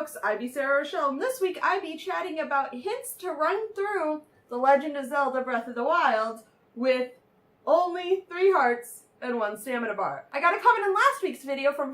folks, I be Sarah Rochelle, and this week I be chatting about hints to run through The Legend of Zelda Breath of the Wild with only 3 hearts and 1 stamina bar. I got a comment in last week's video from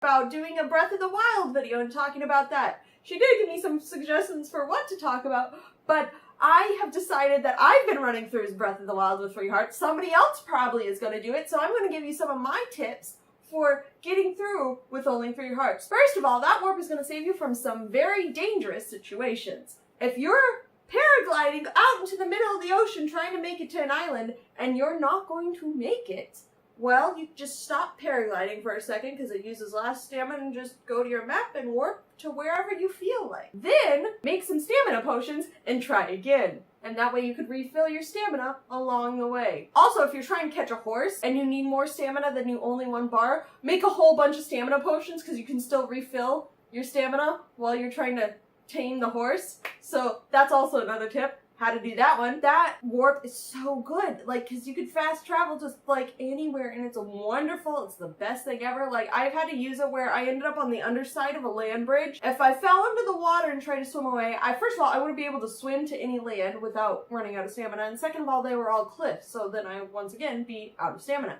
about doing a Breath of the Wild video and talking about that. She did give me some suggestions for what to talk about, but I have decided that I've been running through Breath of the Wild with 3 hearts. Somebody else probably is going to do it, so I'm going to give you some of my tips for getting through with only 3 hearts. First of all, that warp is going to save you from some very dangerous situations. If you're paragliding out into the middle of the ocean trying to make it to an island and you're not going to make it, well, you just stop paragliding for a second because it uses less stamina and just go to your map and warp to wherever you feel like. Then make some stamina potions and try again. And that way you could refill your stamina along the way. Also, if you're trying to catch a horse and you need more stamina than you only 1 bar, make a whole bunch of stamina potions because you can still refill your stamina while you're trying to tame the horse. So that's also another tip. How to do that one. That warp is so good, like, because you could fast travel just like anywhere and it's wonderful. It's the best thing ever. Like, I've had to use it where I ended up on the underside of a land bridge. If I fell into the water and tried to swim away, first of all, I wouldn't be able to swim to any land without running out of stamina, and second of all, they were all cliffs, so then I would once again be out of stamina.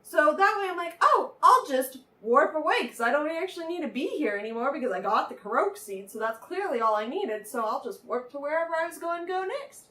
So that way I'm like, oh, I'll just warp away because I don't actually need to be here anymore because I got the Korok seed, so that's clearly all I needed, so I'll just warp to wherever I was going to go next.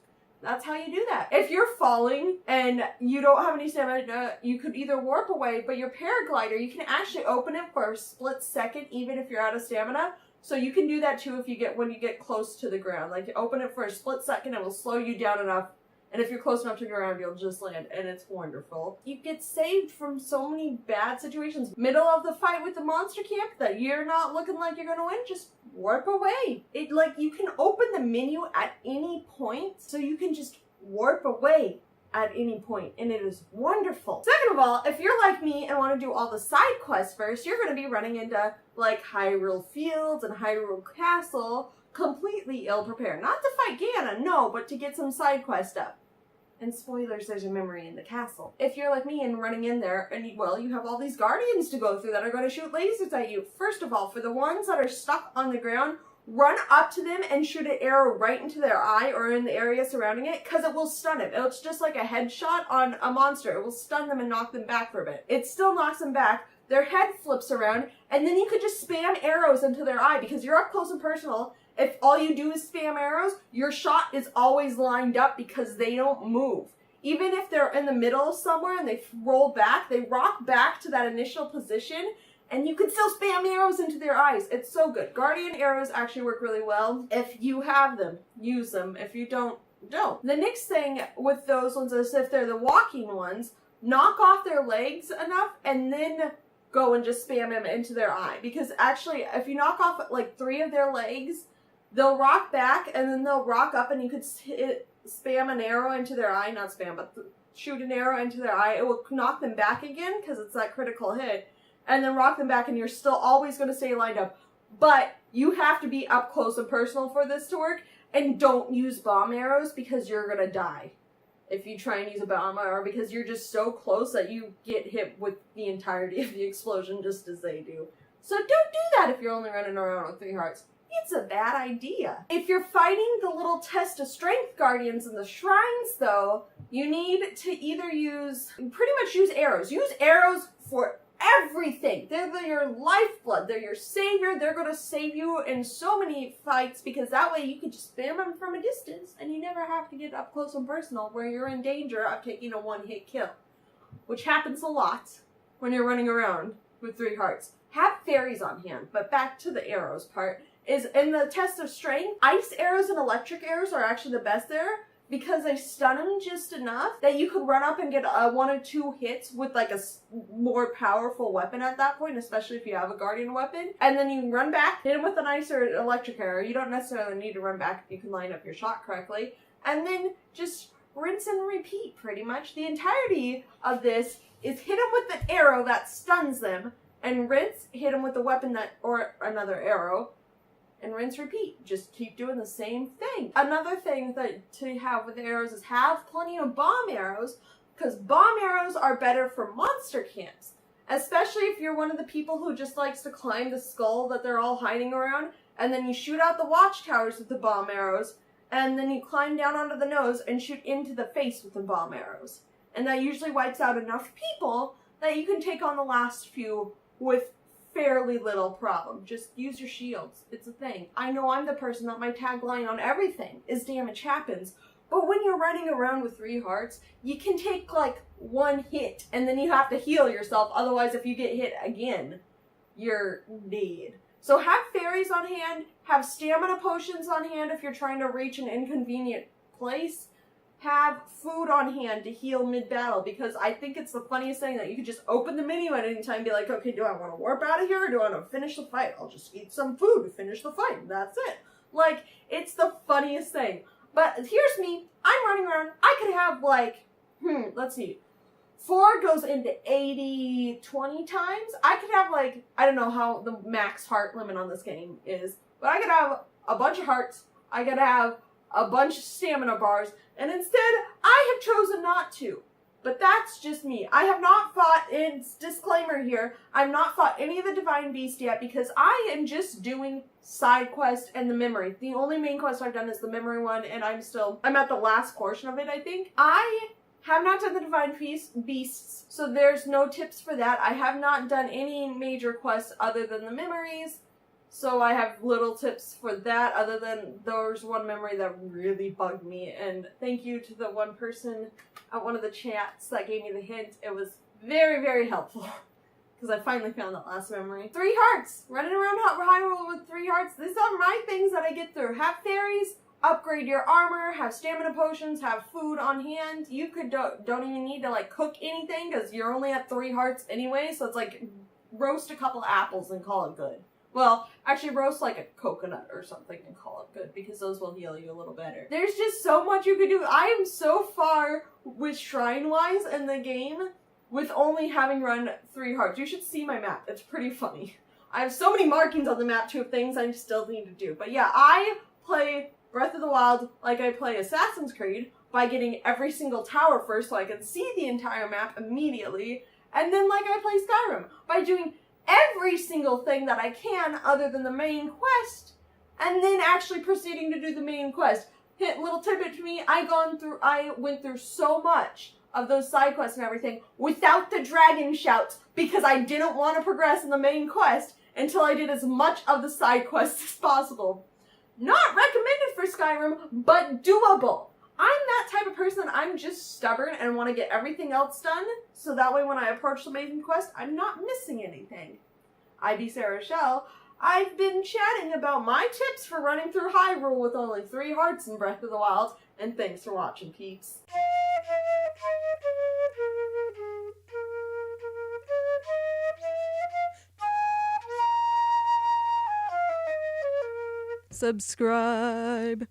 That's how you do that. If you're falling and you don't have any stamina, you could either warp away, but your paraglider, you can actually open it for a split second even if you're out of stamina. So you can do that too when you get close to the ground. Like, you open it for a split second, it will slow you down enough. And if you're close enough to the ground, you'll just land, and it's wonderful. You get saved from so many bad situations. Middle of the fight with the monster camp that you're not looking like you're gonna win, just warp away. You can open the menu at any point, so you can just warp away at any point, and it is wonderful. Second of all, if you're like me and want to do all the side quests first, you're gonna be running into, like, Hyrule Fields and Hyrule Castle completely ill-prepared. Not to fight Ganon, no, but to get some side quest up. And spoilers, there's a memory in the castle. If you're like me and running in there, and you have all these guardians to go through that are going to shoot lasers at you. First of all, for the ones that are stuck on the ground, run up to them and shoot an arrow right into their eye or in the area surrounding it, because it will stun it. It's just like a headshot on a monster. It will stun them and knock them back for a bit. It still knocks them back. Their head flips around, and then you could just spam arrows into their eye because you're up close and personal. If all you do is spam arrows, your shot is always lined up because they don't move. Even if they're in the middle somewhere and they roll back, they rock back to that initial position, and you can still spam arrows into their eyes. It's so good. Guardian arrows actually work really well. If you have them, use them. If you don't, don't. The next thing with those ones is if they're the walking ones, knock off their legs enough and then go and just spam them into their eye. Because actually, if you knock off like 3 of their legs, they'll rock back, and then they'll rock up, and you could spam an arrow into their eye. Not spam, but shoot an arrow into their eye. It will knock them back again, because it's that critical hit. And then rock them back, and you're still always going to stay lined up. But you have to be up close and personal for this to work. And don't use bomb arrows, because you're going to die if you try and use a bomb arrow, because you're just so close that you get hit with the entirety of the explosion, just as they do. So don't do that if you're only running around with 3 hearts. It's a bad idea. If you're fighting the little test of strength guardians in the shrines, though, you need to either pretty much use arrows. Use arrows for everything. They're your lifeblood. They're your savior. They're going to save you in so many fights, because that way you can just spam them from a distance and you never have to get up close and personal where you're in danger of taking a 1-hit kill, which happens a lot when you're running around with 3 hearts. Have fairies on hand, but back to the arrows part. Is in the test of strength, ice arrows and electric arrows are actually the best there, because they stun them just enough that you could run up and get 1 or 2 hits with like a more powerful weapon at that point, especially if you have a guardian weapon. And then you can run back, hit them with an ice or electric arrow. You don't necessarily need to run back if you can line up your shot correctly. And then just rinse and repeat pretty much. The entirety of this is hit them with the arrow that stuns them, and rinse, hit them with the weapon or another arrow, and rinse, repeat. Just keep doing the same thing. Another thing that to have with arrows is have plenty of bomb arrows, because bomb arrows are better for monster camps. Especially if you're one of the people who just likes to climb the skull that they're all hiding around, and then you shoot out the watchtowers with the bomb arrows, and then you climb down onto the nose and shoot into the face with the bomb arrows. And that usually wipes out enough people that you can take on the last few with fairly little problem. Just use your shields. It's a thing. I know I'm the person that my tagline on everything is damage happens, but when you're running around with 3 hearts, you can take like 1 hit and then you have to heal yourself. Otherwise, if you get hit again, you're dead. So have fairies on hand, have stamina potions on hand if you're trying to reach an inconvenient place. Have food on hand to heal mid-battle, because I think it's the funniest thing that you can just open the menu at any time and be like, okay, do I want to warp out of here or do I want to finish the fight? I'll just eat some food to finish the fight. That's it. Like, it's the funniest thing. But here's me. I'm running around. I could have like, let's see. 4 goes into 80, 20 times. I could have like, I don't know how the max heart limit on this game is, but I could have a bunch of hearts. I could have a bunch of stamina bars, and instead, I have chosen not to. But that's just me. I have not fought, it's disclaimer here, I've not fought any of the Divine Beast yet because I am just doing side quest and the memory. The only main quest I've done is the memory one, and I'm at the last portion of it, I think. I have not done the Divine Beasts, so there's no tips for that. I have not done any major quests other than the memories. So I have little tips for that, other than there's one memory that really bugged me, and thank you to the one person at one of the chats that gave me the hint. It was very, very helpful, because I finally found that last memory. 3 hearts! Running around Hyrule with 3 hearts. These are my things that I get through. Have fairies, upgrade your armor, have stamina potions, have food on hand. You don't even need to like cook anything, because you're only at 3 hearts anyway, so it's like roast a couple apples and call it good. Well, actually roast like a coconut or something and call it good, because those will heal you a little better. There's just so much you can do. I am so far with shrine-wise in the game with only having run 3 hearts. You should see my map. It's pretty funny. I have so many markings on the map too of things I still need to do. But yeah, I play Breath of the Wild like I play Assassin's Creed by getting every single tower first so I can see the entire map immediately. And then like I play Skyrim by doing every single thing that I can other than the main quest, and then actually proceeding to do the main quest. Little tidbit to me, I went through so much of those side quests and everything without the dragon shouts because I didn't want to progress in the main quest until I did as much of the side quests as possible. Not recommended for Skyrim, but doable. I'm that type of person, I'm just stubborn and want to get everything else done, so that way when I approach the main quest, I'm not missing anything. ibchatting. I've been chatting about my tips for running through Hyrule with only 3 hearts in Breath of the Wild, and thanks for watching, peeps. Subscribe.